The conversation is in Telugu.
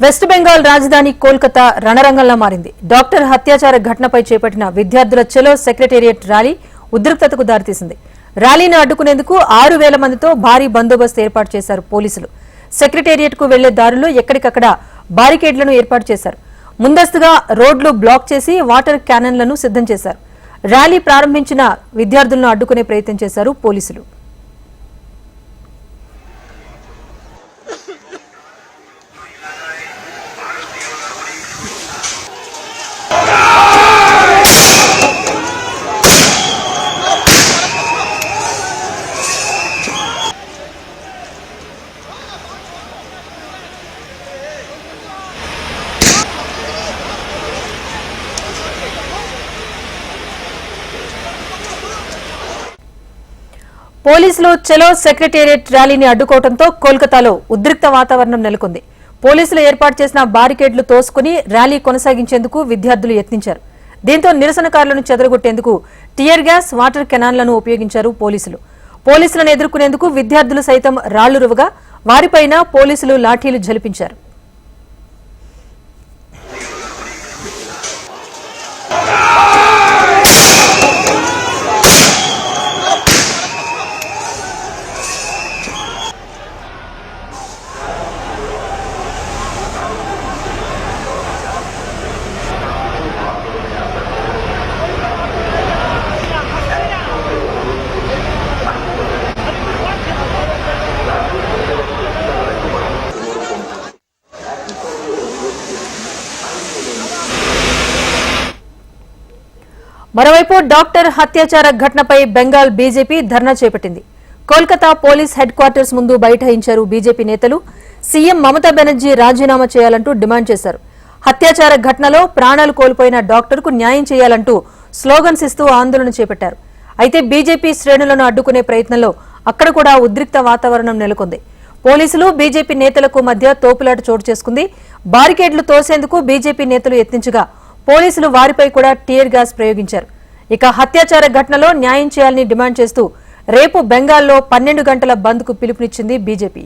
వెస్ట్ బెంగాల్ రాజధాని కోల్కతా రణరంగంలా మారింది. డాక్టర్ హత్యాచార ఘటనపై చేపట్టిన విద్యార్థుల చలో సెక్రటేరియట్ ర్యాలీ ఉద్రిక్తతకు దారితీసింది. ర్యాలీని అడ్డుకునేందుకు 6,000 మందితో భారీ బందోబస్తు ఏర్పాటు చేశారు పోలీసులు. సెక్రటేరియట్ కు వెళ్లే దారుల్లో ఎక్కడికక్కడ బారికేడ్లను ఏర్పాటు చేశారు. ముందస్తుగా రోడ్లు బ్లాక్ చేసి వాటర్ క్యానన్లను సిద్ధం చేశారు. ర్యాలీ ప్రారంభించిన విద్యార్థులను అడ్డుకునే ప్రయత్నం చేశారు పోలీసులు. పోలీసులు చలో సెక్రటేరియట్ ర్యాలీని అడ్డుకోవడంతో కోల్కతాలో ఉద్రిక్త వాతావరణం నెలకొంది. పోలీసులు ఏర్పాటు చేసిన బారికేడ్లు తోసుకుని ర్యాలీ కొనసాగించేందుకు విద్యార్థులు యత్నించారు. దీంతో నిరసనకారులను చెదరగొట్టేందుకు టియర్ గ్యాస్, వాటర్ కెనాన్లను ఉపయోగించారు పోలీసులు. పోలీసులను ఎదుర్కొనేందుకు విద్యార్థులు సైతం రాళ్లు రువగా వారిపైన పోలీసులు లాఠీలు ఝలిపించారు. మరోవైపు డాక్టర్ హత్యాచార ఘటనపై బెంగాల్ బీజేపీ ధర్నా చేపట్టింది. కోల్కతా పోలీస్ హెడ్ క్వార్టర్స్ ముందు బైఠాయించారు బీజేపీ నేతలు. సీఎం మమతా బెనర్జీ రాజీనామా చేయాలంటూ డిమాండ్ చేశారు. హత్యాచార ఘటనలో ప్రాణాలు కోల్పోయిన డాక్టర్కు న్యాయం చేయాలంటూ స్లోగన్స్ ఇస్తూ ఆందోళన చేపట్టారు. అయితే బీజేపీ శ్రేణులను అడ్డుకునే ప్రయత్నంలో అక్కడ కూడా ఉద్రిక్త వాతావరణం నెలకొంది. పోలీసులు బీజేపీ నేతలకు మధ్య తోపులాట చోటు చేసుకుంది. బారికేడ్లు తోసేందుకు బీజేపీ నేతలు యత్నించగా పోలీసులు వారిపై కూడా టియర్ గ్యాస్ ప్రయోగించారు. ఇక హత్యాచార ఘటనలో న్యాయం చేయాలని డిమాండ్ చేస్తూ రేపు బెంగాల్లో 12 గంటల బంద్కు పిలుపునిచ్చింది బీజేపీ.